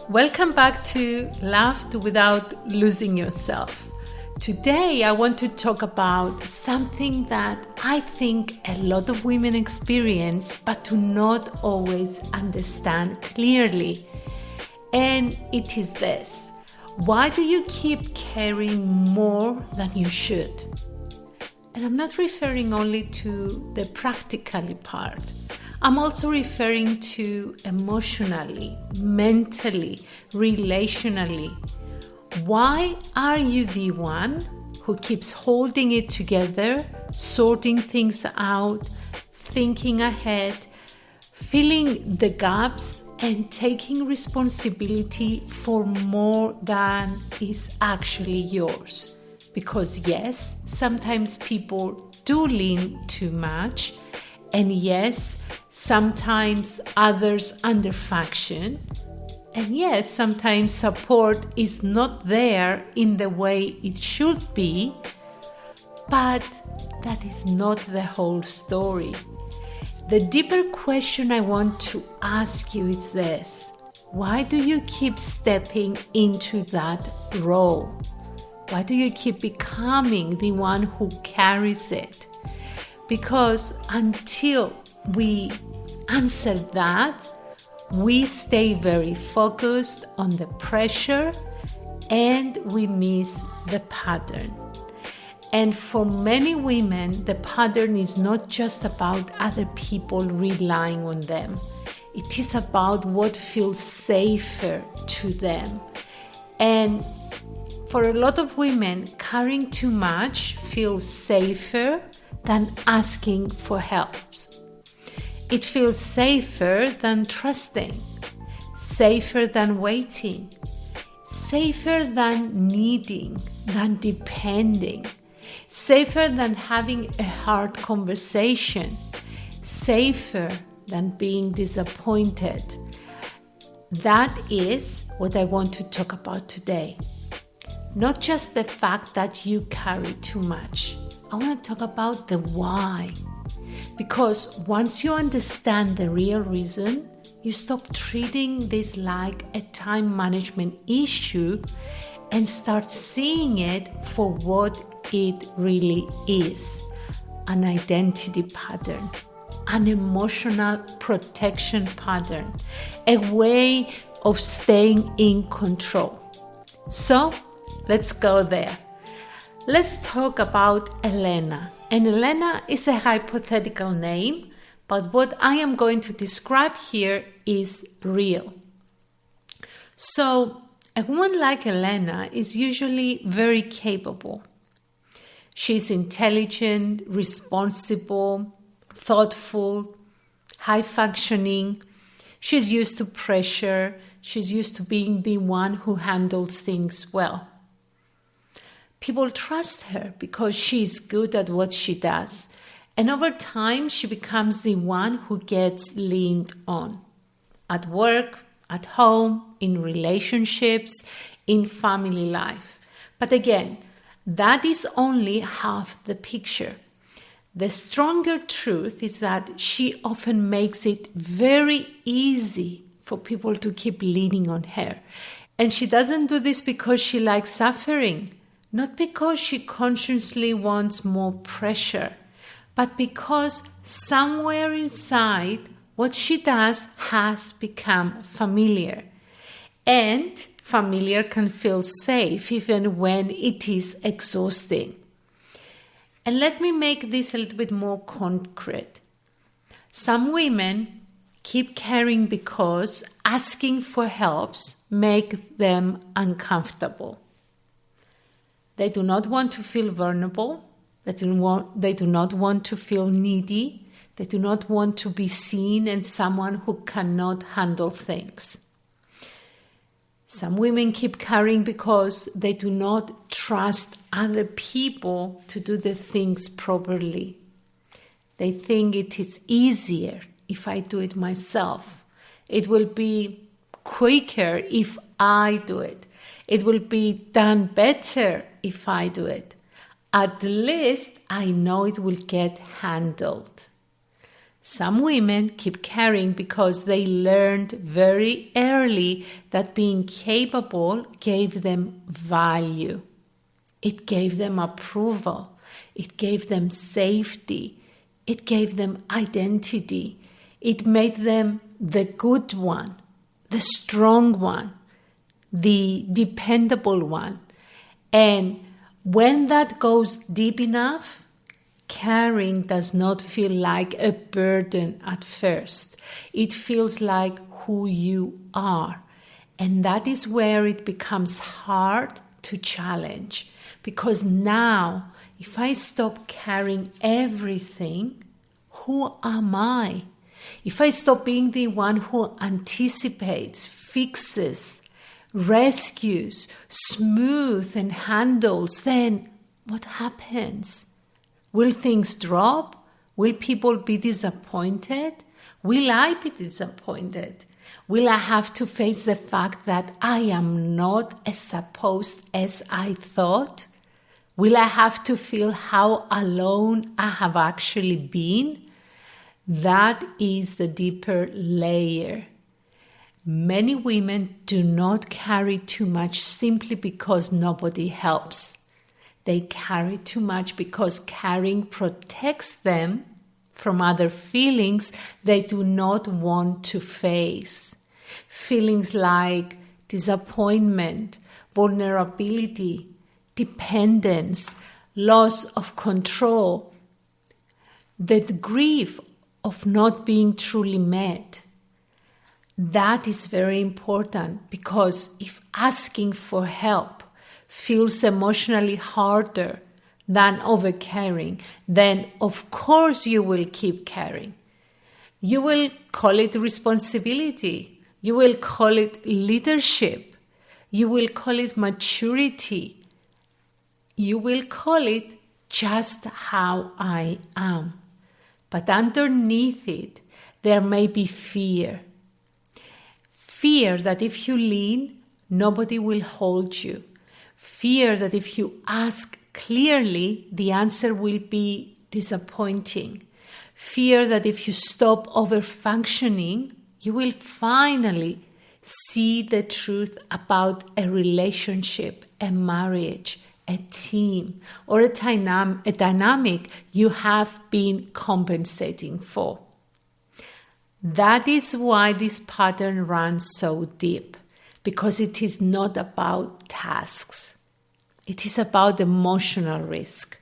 Welcome back to Laugh Without Losing Yourself. Today I want to talk about something that I think a lot of women experience but do not always understand clearly. And it is this: why do you keep carrying more than you should? And I'm not referring only to the practically part. I'm also referring to emotionally, mentally, relationally. Why are you the one who keeps holding it together, sorting things out, thinking ahead, filling the gaps, and taking responsibility for more than is actually yours? Because yes, sometimes people do lean too much, and yes, sometimes others underfunction. And yes, sometimes support is not there in the way it should be, but that is not the whole story. The deeper question I want to ask you is this: why do you keep stepping into that role? Why do you keep becoming the one who carries it? Because until we answer that, we stay very focused on the pressure and we miss the pattern. And for many women, the pattern is not just about other people relying on them. It is about what feels safer to them. And for a lot of women, carrying too much feels safer than asking for help. It feels safer than trusting, safer than waiting, safer than needing, than depending, safer than having a hard conversation, safer than being disappointed. That is what I want to talk about today. Not just the fact that you carry too much. I want to talk about the why. Because once you understand the real reason, you stop treating this like a time management issue and start seeing it for what it really is: an identity pattern, an emotional protection pattern, a way of staying in control. So let's go there. Let's talk about Elena. And Elena is a hypothetical name, but what I am going to describe here is real. So, a woman like Elena is usually very capable. She's intelligent, responsible, thoughtful, high-functioning. She's used to pressure. She's used to being the one who handles things well. People trust her because she's good at what she does. And over time, she becomes the one who gets leaned on. At work, at home, in relationships, in family life. But again, that is only half the picture. The stronger truth is that she often makes it very easy for people to keep leaning on her. And she doesn't do this because she likes suffering. Not because she consciously wants more pressure, but because somewhere inside what she does has become familiar. And familiar can feel safe even when it is exhausting. And let me make this a little bit more concrete. Some women keep carrying because asking for help makes them uncomfortable. They do not want to feel vulnerable. They do not want to feel needy. They do not want to be seen as someone who cannot handle things. Some women keep carrying because they do not trust other people to do the things properly. They think it is easier if I do it myself. It will be quicker if I do it. It will be done better if I do it. At least I know it will get handled. Some women keep carrying because they learned very early that being capable gave them value. It gave them approval. It gave them safety. It gave them identity. It made them the good one, the strong one, the dependable one. And when that goes deep enough, carrying does not feel like a burden at first. It feels like who you are. And that is where it becomes hard to challenge. Because now, if I stop carrying everything, who am I? If I stop being the one who anticipates, fixes, rescues, smooths and handles, then what happens? Will things drop? Will people be disappointed? Will I be disappointed? Will I have to face the fact that I am not as supposed as I thought? Will I have to feel how alone I have actually been? That is the deeper layer. Many women do not carry too much simply because nobody helps. They carry too much because carrying protects them from other feelings they do not want to face. Feelings like disappointment, vulnerability, dependence, loss of control, the grief of not being truly met. That is very important because if asking for help feels emotionally harder than overcaring, then of course you will keep carrying. You will call it responsibility. You will call it leadership. You will call it maturity. You will call it just how I am. But underneath it, there may be fear. Fear that if you lean, nobody will hold you. Fear that if you ask clearly, the answer will be disappointing. Fear that if you stop over-functioning, you will finally see the truth about a relationship, a marriage, a team, or a dynamic you have been compensating for. That is why this pattern runs so deep, because it is not about tasks. It is about emotional risk.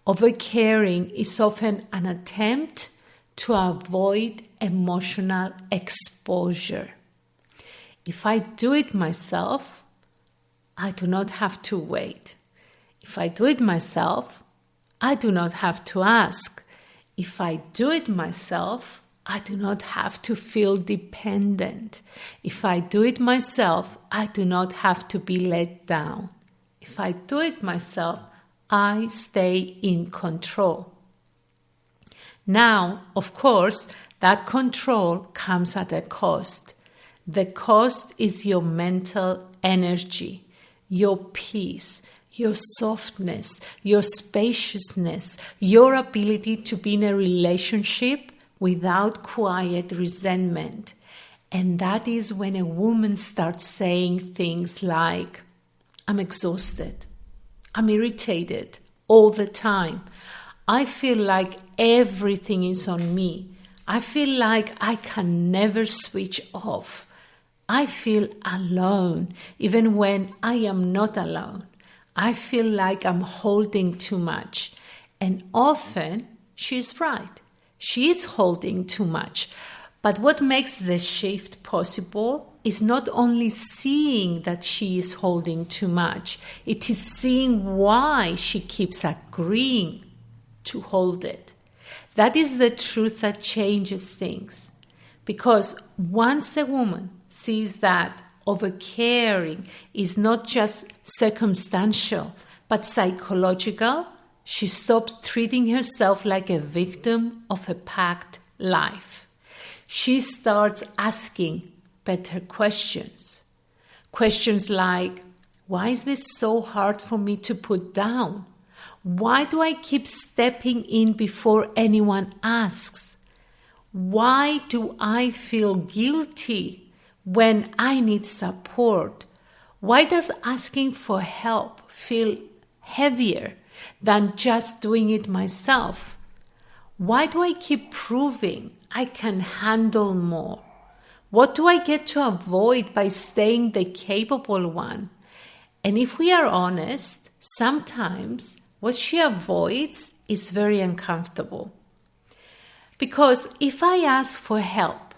Overcaring is often an attempt to avoid emotional exposure. If I do it myself, I do not have to wait. If I do it myself, I do not have to ask. If I do it myself, I do not have to feel dependent. If I do it myself, I do not have to be let down. If I do it myself, I stay in control. Now, of course, that control comes at a cost. The cost is your mental energy, your peace, your softness, your spaciousness, your ability to be in a relationship without quiet resentment. And that is when a woman starts saying things like, I'm exhausted, I'm irritated all the time. I feel like everything is on me. I feel like I can never switch off. I feel alone, even when I am not alone. I feel like I'm holding too much. And often, she's right. She is holding too much. But what makes the shift possible is not only seeing that she is holding too much, it is seeing why she keeps agreeing to hold it. That is the truth that changes things. Because once a woman sees that overcaring is not just circumstantial, but psychological, she stops treating herself like a victim of a packed life. She starts asking better questions. Questions like, why is this so hard for me to put down? Why do I keep stepping in before anyone asks? Why do I feel guilty when I need support? Why does asking for help feel heavier than just doing it myself? Why do I keep proving I can handle more? What do I get to avoid by staying the capable one? And if we are honest, sometimes what she avoids is very uncomfortable. Because if I ask for help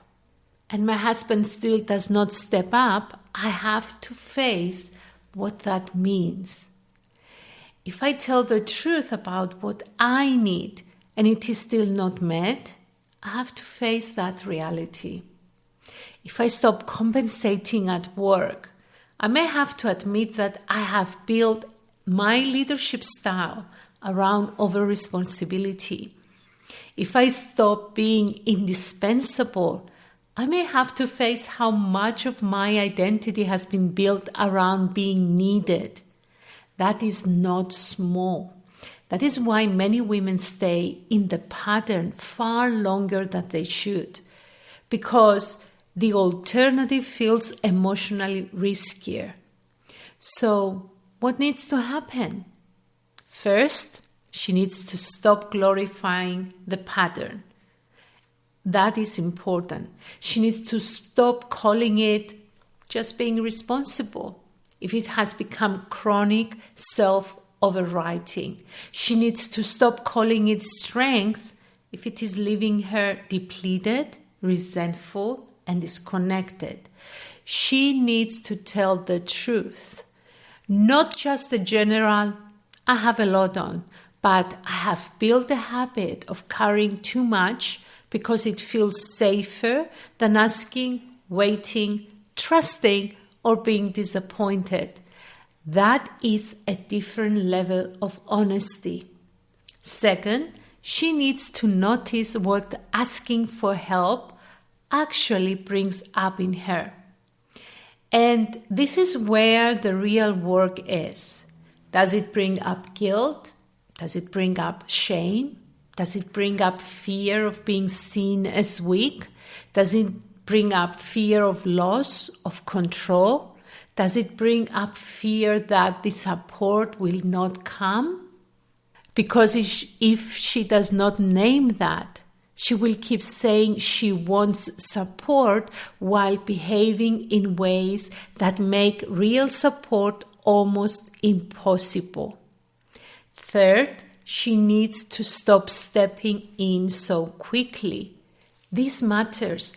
and my husband still does not step up, I have to face what that means. If I tell the truth about what I need and it is still not met, I have to face that reality. If I stop compensating at work, I may have to admit that I have built my leadership style around over-responsibility. If I stop being indispensable, I may have to face how much of my identity has been built around being needed. That is not small. That is why many women stay in the pattern far longer than they should, because the alternative feels emotionally riskier. So, what needs to happen? First, she needs to stop glorifying the pattern. That is important. She needs to stop calling it just being responsible if it has become chronic self-overwriting. She needs to stop calling it strength if it is leaving her depleted, resentful, and disconnected. She needs to tell the truth. Not just the general, I have a lot on, but I have built a habit of carrying too much because it feels safer than asking, waiting, trusting, or being disappointed. That is a different level of honesty. Second, she needs to notice what asking for help actually brings up in her. And this is where the real work is. Does it bring up guilt? Does it bring up shame? Does it bring up fear of being seen as weak? Does it bring up fear of loss, of control? Does it bring up fear that the support will not come? Because if she does not name that, she will keep saying she wants support while behaving in ways that make real support almost impossible. Third, she needs to stop stepping in so quickly. This matters.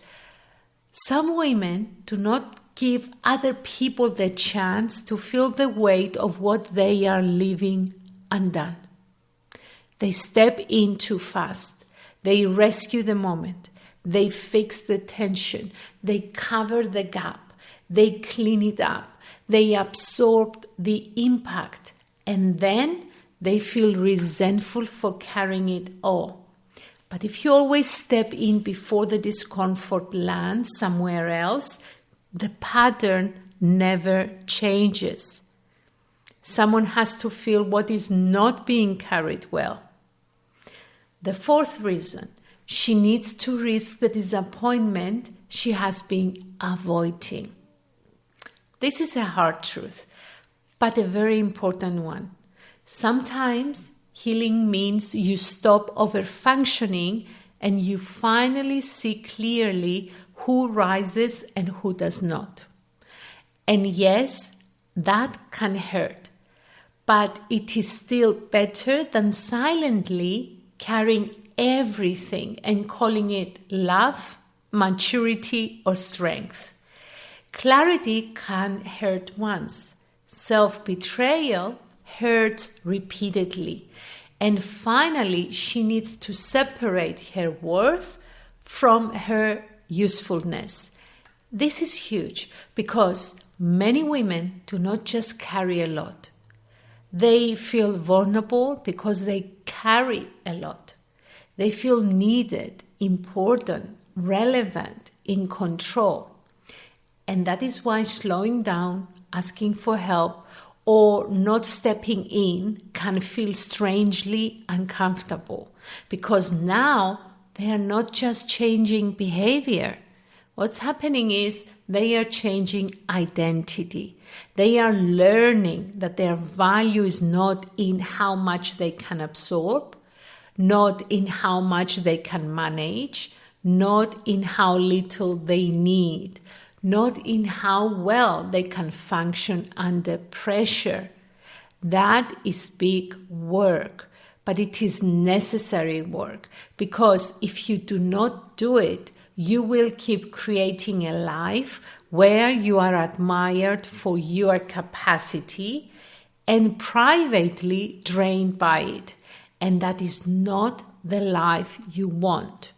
Some women do not give other people the chance to feel the weight of what they are leaving undone. They step in too fast. They rescue the moment. They fix the tension. They cover the gap. They clean it up. They absorb the impact. And then they feel resentful for carrying it all. But if you always step in before the discomfort lands somewhere else, the pattern never changes. Someone has to feel what is not being carried well. The fourth reason, she needs to risk the disappointment she has been avoiding. This is a hard truth, but a very important one. Sometimes healing means you stop over-functioning and you finally see clearly who rises and who does not. And yes, that can hurt, but it is still better than silently carrying everything and calling it love, maturity, or strength. Clarity can hurt once. Self-betrayal hurts repeatedly. And finally, she needs to separate her worth from her usefulness. This is huge because many women do not just carry a lot. They feel vulnerable because they carry a lot. They feel needed, important, relevant, in control. And that is why slowing down, asking for help, or not stepping in can feel strangely uncomfortable. Because now they are not just changing behavior. What's happening is they are changing identity. They are learning that their value is not in how much they can absorb, not in how much they can manage, not in how little they need, not in how well they can function under pressure. That is big work, but it is necessary work, because if you do not do it, you will keep creating a life where you are admired for your capacity and privately drained by it. And that is not the life you want.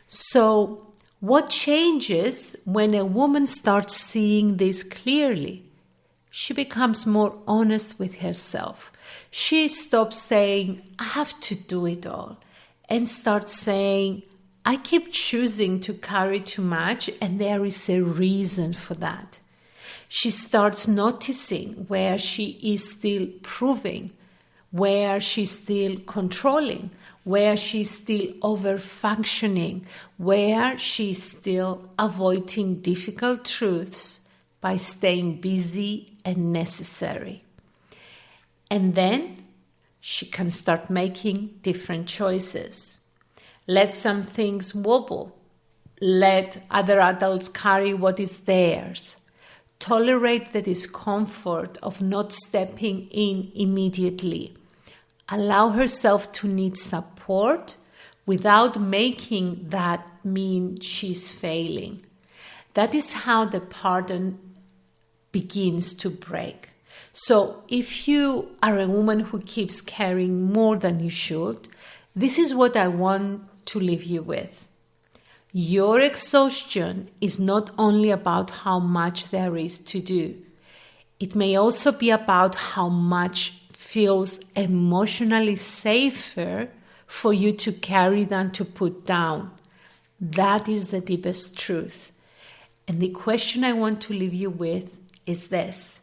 So, what changes when a woman starts seeing this clearly? She becomes more honest with herself. She stops saying, I have to do it all, and starts saying, I keep choosing to carry too much, and there is a reason for that. She starts noticing where she is still proving, where she's still controlling, where she's still over-functioning, where she's still avoiding difficult truths by staying busy and necessary. And then she can start making different choices. Let some things wobble. Let other adults carry what is theirs. Tolerate the discomfort of not stepping in immediately. Allow herself to need support without making that mean she's failing. That is how the pattern begins to break. So if you are a woman who keeps carrying more than you should, this is what I want to leave you with. Your exhaustion is not only about how much there is to do. It may also be about how much feels emotionally safer for you to carry than to put down. That is the deepest truth. And the question I want to leave you with is this: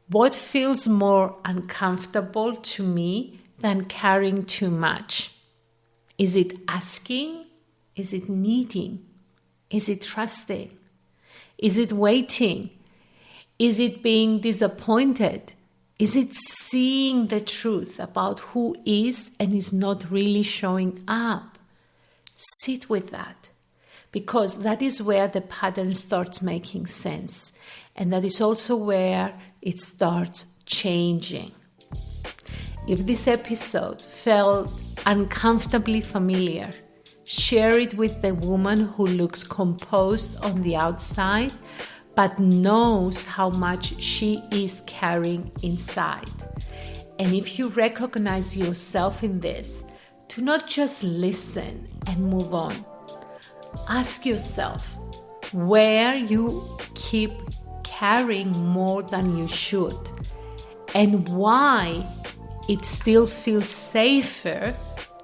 what feels more uncomfortable to me than carrying too much? Is it asking? Is it needing? Is it trusting? Is it waiting? Is it being disappointed? Is it seeing the truth about who is and is not really showing up? Sit with that, because that is where the pattern starts making sense. And that is also where it starts changing. If this episode felt uncomfortably familiar, share it with the woman who looks composed on the outside, but knows how much she is carrying inside. And if you recognize yourself in this, do not just listen and move on. Ask yourself where you keep carrying more than you should, and why it still feels safer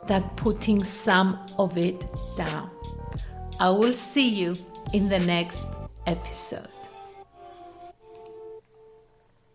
than putting some of it down. I will see you in the next episode.